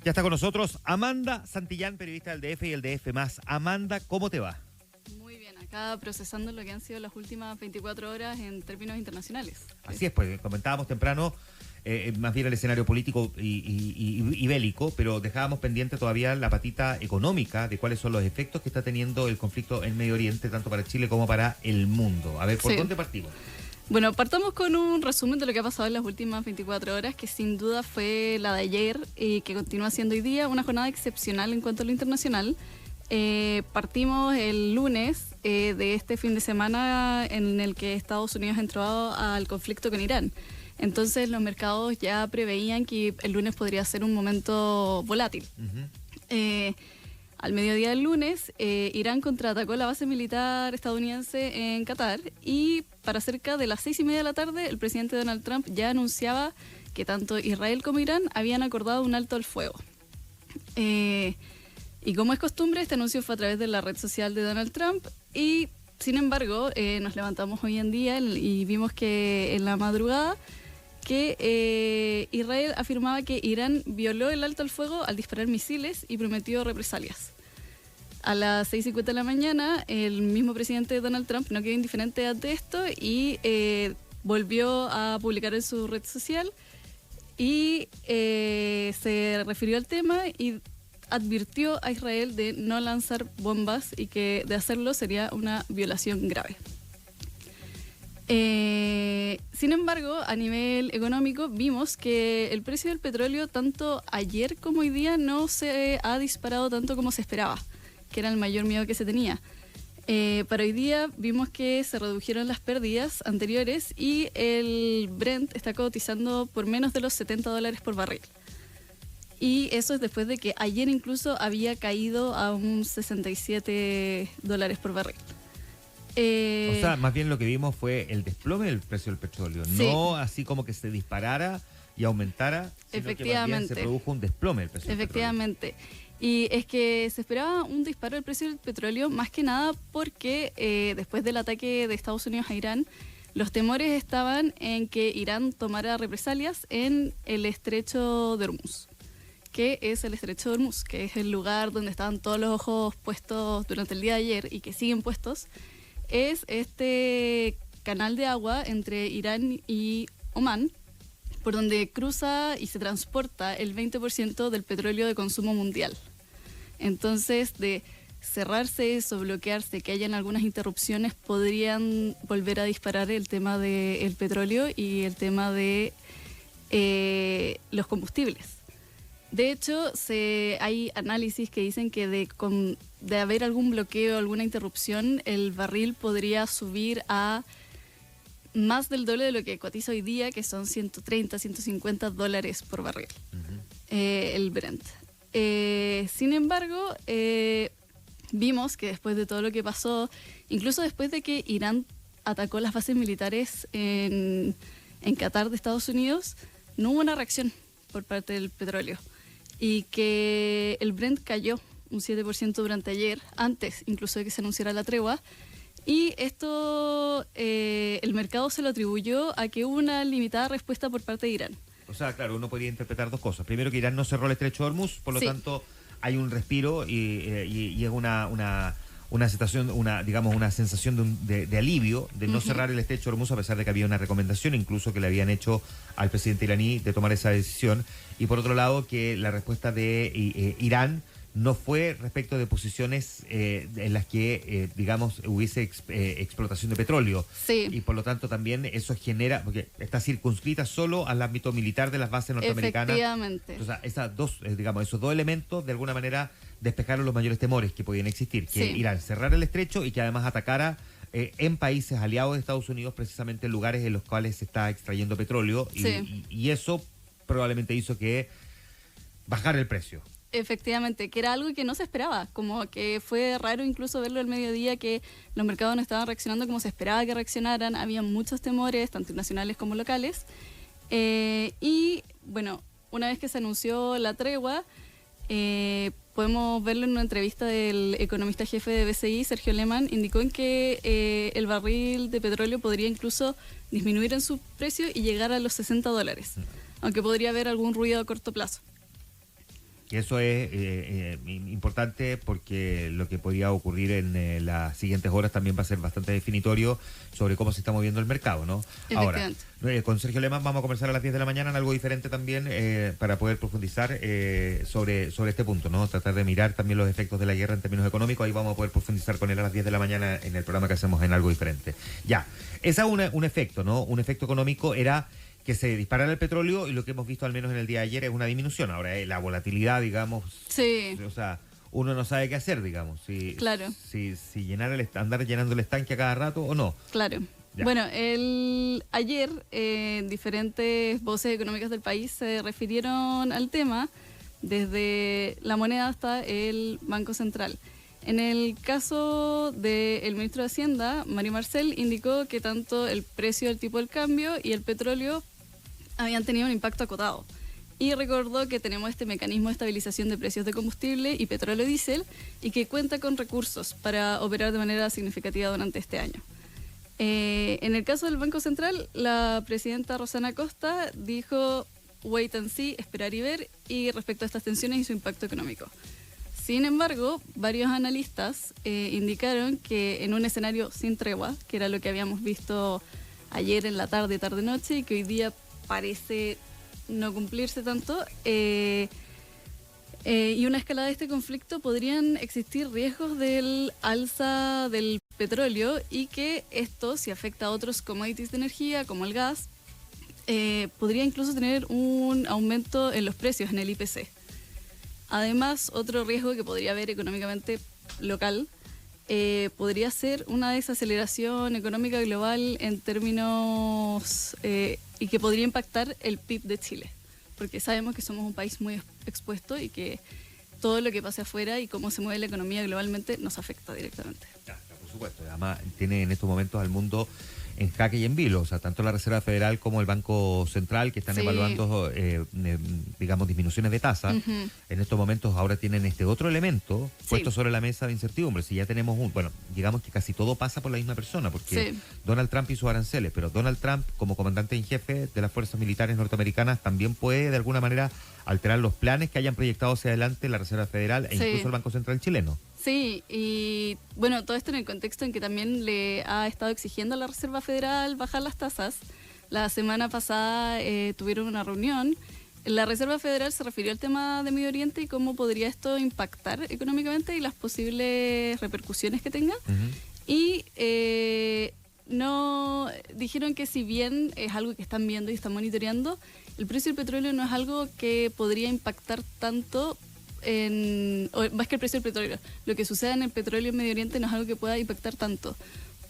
Ya está con nosotros Amanda Santillán, periodista del DF y el DF+. Amanda, ¿cómo te va? Muy bien, acá procesando lo que han sido las últimas 24 horas en términos internacionales. Así es, pues comentábamos temprano más bien el escenario político y bélico, pero dejábamos pendiente todavía la patita económica de cuáles son los efectos que está teniendo el conflicto en Medio Oriente, tanto para Chile como para el mundo. A ver, ¿por dónde partimos? Bueno, partamos con un resumen de lo que ha pasado en las últimas 24 horas, que sin duda fue la de ayer y que continúa siendo hoy día una jornada excepcional en cuanto a lo internacional. Partimos el lunes de este fin de semana en el que Estados Unidos entró al conflicto con Irán. Entonces los mercados ya preveían que el lunes podría ser un momento volátil. Al mediodía del lunes, Irán contraatacó la base militar estadounidense en Qatar y para cerca de las 6:30 de la tarde el presidente Donald Trump ya anunciaba que tanto Israel como Irán habían acordado un alto al fuego. Y como es costumbre, este anuncio fue a través de la red social de Donald Trump y, sin embargo, nos levantamos hoy en día y vimos que en la madrugada que Israel afirmaba que Irán violó el alto al fuego al disparar misiles y prometió represalias. A las 6:50 de la mañana, el mismo presidente Donald Trump no quedó indiferente ante esto y volvió a publicar en su red social y se refirió al tema y advirtió a Israel de no lanzar bombas y que de hacerlo sería una violación grave. Sin embargo, a nivel económico vimos que el precio del petróleo tanto ayer como hoy día no se ha disparado tanto como se esperaba, que era el mayor miedo que se tenía. Para hoy día vimos que se redujeron las pérdidas anteriores y el Brent está cotizando por menos de los $70 por barril. Y eso es después de que ayer incluso había caído a un $67 por barril. O sea, más bien lo que vimos fue el desplome del precio del petróleo, sí. No así como que se disparara y aumentara, sino que más bien se produjo un desplome del precio del petróleo. Efectivamente. Y es que se esperaba un disparo del precio del petróleo más que nada porque después del ataque de Estados Unidos a Irán, los temores estaban en que Irán tomara represalias en el estrecho de Hormuz. ¿Qué es el estrecho de Hormuz? Que es el lugar donde estaban todos los ojos puestos durante el día de ayer y que siguen puestos. Es este canal de agua entre Irán y Omán, por donde cruza y se transporta el 20% del petróleo de consumo mundial. Entonces, de cerrarse eso, bloquearse, que hayan algunas interrupciones, podrían volver a disparar el tema del petróleo y el tema de los combustibles. De hecho, hay análisis que dicen que de haber algún bloqueo, alguna interrupción, el barril podría subir a más del doble de lo que cotiza hoy día, que son $130, $150 por barril, el Brent. Sin embargo, vimos que después de todo lo que pasó, incluso después de que Irán atacó las bases militares en Qatar de Estados Unidos, no hubo una reacción por parte del petróleo. Y que el Brent cayó un 7% durante ayer, antes incluso de que se anunciara la tregua, y esto el mercado se lo atribuyó a que hubo una limitada respuesta por parte de Irán. O sea, claro, uno podría interpretar dos cosas. Primero, que Irán no cerró el estrecho de Hormuz, por lo tanto hay un respiro y es una situación, una sensación de alivio de no cerrar el estrecho de Hormuz, a pesar de que había una recomendación incluso que le habían hecho al presidente iraní de tomar esa decisión. Y por otro lado, que la respuesta de Irán no fue respecto de posiciones en las que, hubiese explotación de petróleo. Sí. Y por lo tanto también eso genera, porque está circunscrita solo al ámbito militar de las bases norteamericanas. Efectivamente. Entonces, esos dos elementos, de alguna manera, despejaron los mayores temores que podían existir. Que Irán cerrara el estrecho y que además atacara en países aliados de Estados Unidos, precisamente en lugares en los cuales se está extrayendo petróleo. Y eso probablemente hizo que bajara el precio. Efectivamente, que era algo que no se esperaba, como que fue raro incluso verlo al mediodía, que los mercados no estaban reaccionando como se esperaba que reaccionaran, había muchos temores, tanto nacionales como locales, y bueno, una vez que se anunció la tregua, podemos verlo en una entrevista del economista jefe de BCI, Sergio Lehmann, indicó en que el barril de petróleo podría incluso disminuir en su precio y llegar a los $60, aunque podría haber algún ruido a corto plazo. Y eso es importante porque lo que podría ocurrir en las siguientes horas también va a ser bastante definitorio sobre cómo se está moviendo el mercado, ¿no? Ahora, con Sergio Lehmann vamos a conversar a las 10 de la mañana en algo diferente también para poder profundizar sobre este punto, ¿no? Tratar de mirar también los efectos de la guerra en términos económicos. Ahí vamos a poder profundizar con él a las 10 de la mañana en el programa que hacemos en algo diferente. Ya, ese es un efecto, ¿no? Un efecto económico era que se disparara el petróleo y lo que hemos visto al menos en el día de ayer es una disminución. Ahora, la volatilidad, digamos, sí. O sea, uno no sabe qué hacer, digamos, claro. si andar llenando el estanque a cada rato o no. Claro. Ya. Bueno, ayer diferentes voces económicas del país se refirieron al tema, desde la moneda hasta el Banco Central. En el caso del ministro de Hacienda, Mario Marcel, indicó que tanto el precio del tipo del cambio y el petróleo habían tenido un impacto acotado. Y recordó que tenemos este mecanismo de estabilización de precios de combustible y petróleo diésel y que cuenta con recursos para operar de manera significativa durante este año. En el caso del Banco Central, la presidenta Rosana Costa dijo wait and see, esperar y ver, y respecto a estas tensiones y su impacto económico. Sin embargo, varios analistas indicaron que en un escenario sin tregua, que era lo que habíamos visto ayer en la tarde-noche y que hoy día parece no cumplirse tanto, y una escalada de este conflicto, podrían existir riesgos del alza del petróleo y que esto, si afecta a otros commodities de energía como el gas, podría incluso tener un aumento en los precios en el IPC. Además, otro riesgo que podría haber económicamente local podría ser una desaceleración económica global en términos y que podría impactar el PIB de Chile, porque sabemos que somos un país muy expuesto y que todo lo que pase afuera y cómo se mueve la economía globalmente nos afecta directamente. Ya, por supuesto, además tiene en estos momentos al mundo en jaque y en vilo, o sea, tanto la Reserva Federal como el Banco Central, que están evaluando, digamos, disminuciones de tasa. En estos momentos ahora tienen este otro elemento puesto sobre la mesa de incertidumbre. Si ya tenemos bueno, digamos que casi todo pasa por la misma persona, porque Donald Trump y sus aranceles, pero Donald Trump, como comandante en jefe de las fuerzas militares norteamericanas, también puede de alguna manera alterar los planes que hayan proyectado hacia adelante la Reserva Federal e incluso el Banco Central chileno. Sí, y bueno, todo esto en el contexto en que también le ha estado exigiendo a la Reserva Federal bajar las tasas. La semana pasada tuvieron una reunión. La Reserva Federal se refirió al tema de Medio Oriente y cómo podría esto impactar económicamente y las posibles repercusiones que tenga. Y no dijeron que si bien es algo que están viendo y están monitoreando, el precio del petróleo no es algo que podría impactar tanto más que el precio del petróleo. Lo que suceda en el petróleo en Medio Oriente no es algo que pueda impactar tanto,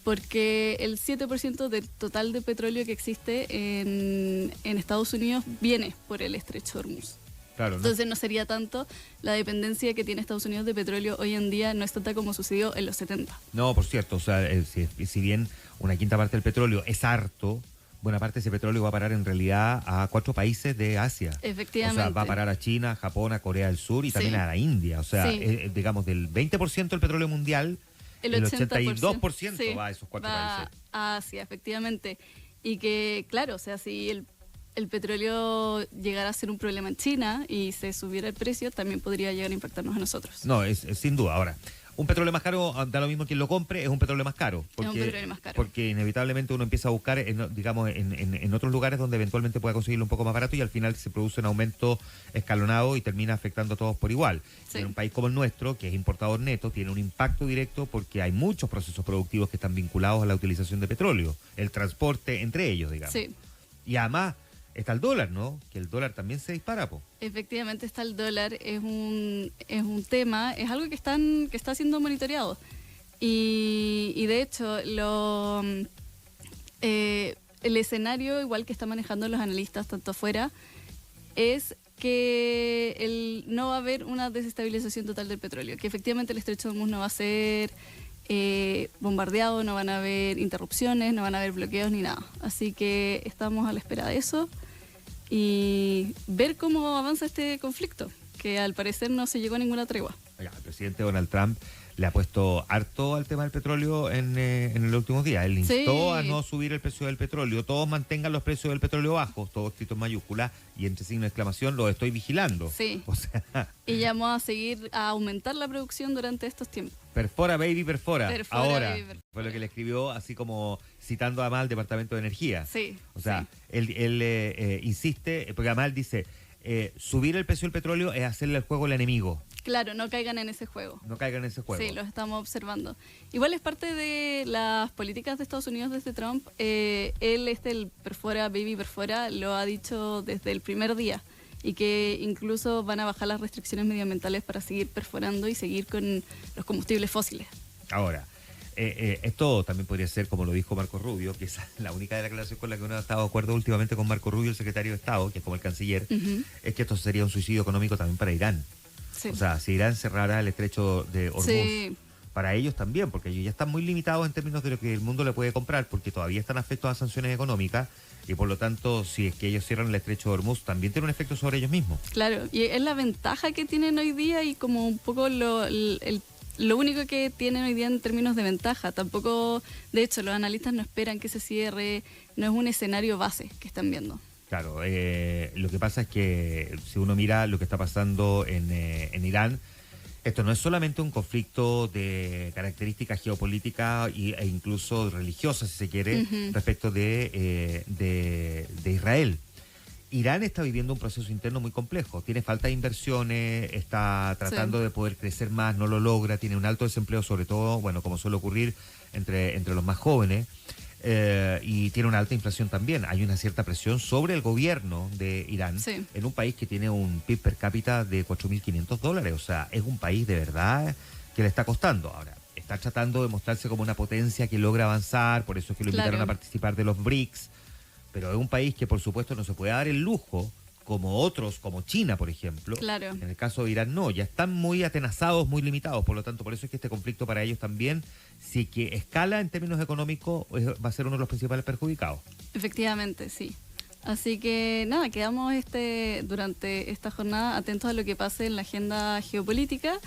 porque el 7% del total de petróleo que existe en Estados Unidos viene por el estrecho de Hormuz. Claro, ¿no? Entonces no sería tanto la dependencia que tiene Estados Unidos de petróleo hoy en día, no es tanta como sucedió en los 70. No, por cierto, o sea, si bien una quinta parte del petróleo es harto, buena parte de ese petróleo va a parar en realidad a 4 países de Asia. Efectivamente. O sea, va a parar a China, Japón, a Corea del Sur y también a la India. O sea, digamos, del 20% del petróleo mundial, el 82% va a esos 4 países. A Asia, efectivamente. Y que, claro, o sea, si el petróleo llegara a ser un problema en China y se subiera el precio, también podría llegar a impactarnos a nosotros. No, es sin duda. Ahora, un petróleo más caro, da lo mismo quien lo compre, es un petróleo más caro. Porque, es un petróleo más caro. Porque inevitablemente uno empieza a buscar, digamos, en otros lugares donde eventualmente pueda conseguirlo un poco más barato y al final se produce un aumento escalonado y termina afectando a todos por igual. En un país como el nuestro, que es importador neto, tiene un impacto directo porque hay muchos procesos productivos que están vinculados a la utilización de petróleo, el transporte entre ellos, digamos. Y además está el dólar, ¿no? Que el dólar también se dispara, po. Efectivamente está el dólar, es un tema, es algo que está siendo monitoreado. Y de hecho, el escenario, igual que están manejando los analistas tanto afuera, es que no va a haber una desestabilización total del petróleo, que efectivamente el estrecho de Hormuz no va a ser bombardeado, no van a haber interrupciones, no van a haber bloqueos ni nada. Así que estamos a la espera de eso y ver cómo avanza este conflicto, que al parecer no se llegó a ninguna tregua. Ya, el presidente Donald Trump le ha puesto harto al tema del petróleo en los últimos días. Él instó a no subir el precio del petróleo. Todos mantengan los precios del petróleo bajos, todo escrito en mayúsculas y entre signo de exclamación, lo estoy vigilando. Sí. O sea, y llamó a seguir, a aumentar la producción durante estos tiempos. Perfora, baby, perfora. Perfora, ahora, baby, perfora. fue lo que le escribió, así como citando además al Departamento de Energía. Sí. O sea, sí. él insiste, porque además dice, subir el precio del petróleo es hacerle el juego al enemigo. Claro, no caigan en ese juego. No caigan en ese juego. Sí, lo estamos observando. Igual es parte de las políticas de Estados Unidos desde Trump. Él, el perfora, baby perfora, lo ha dicho desde el primer día. Y que incluso van a bajar las restricciones medioambientales para seguir perforando y seguir con los combustibles fósiles. Ahora, esto también podría ser, como lo dijo Marco Rubio, que es la única declaración con la que uno ha estado de acuerdo últimamente con Marco Rubio, el secretario de Estado, que es como el canciller, es que esto sería un suicidio económico también para Irán. Sí. O sea, si Irán cerrara el estrecho de Hormuz, sí, para ellos también, porque ellos ya están muy limitados en términos de lo que el mundo le puede comprar, porque todavía están afectos a sanciones económicas, y por lo tanto, si es que ellos cierran el estrecho de Hormuz, también tiene un efecto sobre ellos mismos. Claro, y es la ventaja que tienen hoy día y como un poco lo único que tienen hoy día en términos de ventaja. Tampoco, de hecho, los analistas no esperan que se cierre, no es un escenario base que están viendo. Claro, lo que pasa es que si uno mira lo que está pasando en Irán, esto no es solamente un conflicto de características geopolíticas e incluso religiosas, si se quiere, respecto de Israel. Irán está viviendo un proceso interno muy complejo, tiene falta de inversiones, está tratando de poder crecer más, no lo logra, tiene un alto desempleo, sobre todo, bueno, como suele ocurrir entre los más jóvenes. Y tiene una alta inflación también. Hay una cierta presión sobre el gobierno de Irán en un país que tiene un PIB per cápita de $4.500. O sea, es un país de verdad que le está costando. Ahora, está tratando de mostrarse como una potencia que logra avanzar, por eso es que lo invitaron a participar de los BRICS. Pero es un país que, por supuesto, no se puede dar el lujo, como otros, como China, por ejemplo. Claro. En el caso de Irán, no, ya están muy atenazados, muy limitados. Por lo tanto, por eso es que este conflicto para ellos también, si que escala en términos económicos, va a ser uno de los principales perjudicados. Efectivamente, sí. Así que nada, quedamos durante esta jornada atentos a lo que pase en la agenda geopolítica,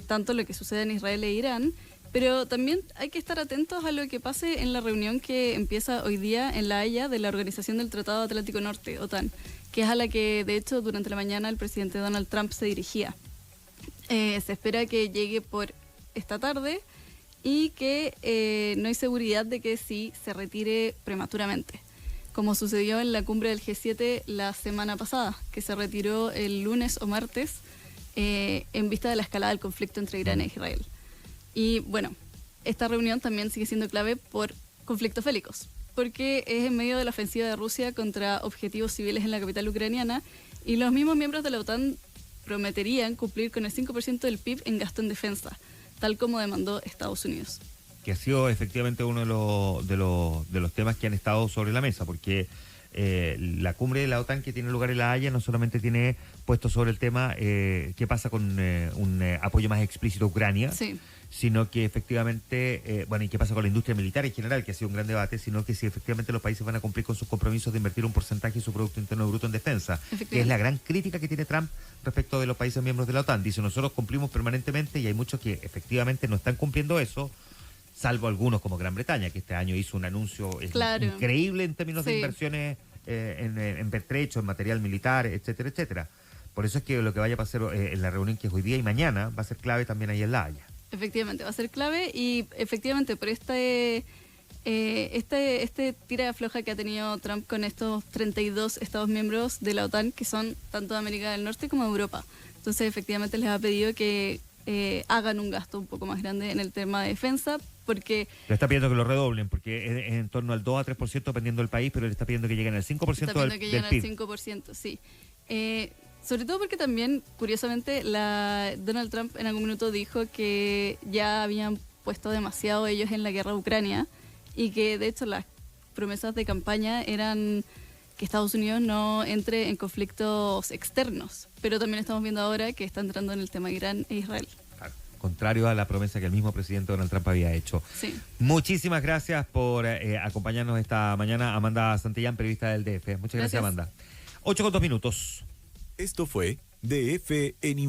tanto lo que sucede en Israel e Irán, pero también hay que estar atentos a lo que pase en la reunión que empieza hoy día en La Haya de la Organización del Tratado Atlántico Norte, OTAN, que es a la que de hecho durante la mañana el presidente Donald Trump se dirigía. Se espera que llegue por esta tarde y que no hay seguridad de que sí se retire prematuramente, como sucedió en la cumbre del G7 la semana pasada, que se retiró el lunes o martes en vista de la escalada del conflicto entre Irán e Israel. Y bueno, esta reunión también sigue siendo clave por conflictos bélicos, porque es en medio de la ofensiva de Rusia contra objetivos civiles en la capital ucraniana y los mismos miembros de la OTAN prometerían cumplir con el 5% del PIB en gasto en defensa, tal como demandó Estados Unidos. Que ha sido efectivamente uno de los temas que han estado sobre la mesa, porque la cumbre de la OTAN que tiene lugar en La Haya no solamente tiene puesto sobre el tema qué pasa con un apoyo más explícito a Ucrania, sino que efectivamente, y qué pasa con la industria militar en general, que ha sido un gran debate, sino que si efectivamente los países van a cumplir con sus compromisos de invertir un porcentaje de su Producto Interno Bruto en defensa, que es la gran crítica que tiene Trump respecto de los países miembros de la OTAN. Dice, nosotros cumplimos permanentemente y hay muchos que efectivamente no están cumpliendo eso, salvo algunos como Gran Bretaña, que este año hizo un anuncio increíble en términos de inversiones en pertrecho, en material militar, etcétera, etcétera. Por eso es que lo que vaya a pasar en la reunión que es hoy día y mañana va a ser clave también ahí en La Haya. Efectivamente, va a ser clave y efectivamente por este tira de afloja que ha tenido Trump con estos 32 Estados miembros de la OTAN, que son tanto de América del Norte como de Europa. Entonces, efectivamente, les ha pedido que hagan un gasto un poco más grande en el tema de defensa, porque... Le está pidiendo que lo redoblen, porque es en torno al 2 a 3% dependiendo del país, pero le está pidiendo que lleguen al 5% del PIB. Está pidiendo que lleguen al 5%, sí. Sobre todo porque también, curiosamente, Donald Trump en algún minuto dijo que ya habían puesto demasiado ellos en la guerra de Ucrania y que, de hecho, las promesas de campaña eran que Estados Unidos no entre en conflictos externos. Pero también estamos viendo ahora que está entrando en el tema Irán e Israel. Claro, contrario a la promesa que el mismo presidente Donald Trump había hecho. Sí. Muchísimas gracias por acompañarnos esta mañana. Amanda Santillán, periodista del DF. Muchas gracias, Amanda. 8:02. Esto fue DF en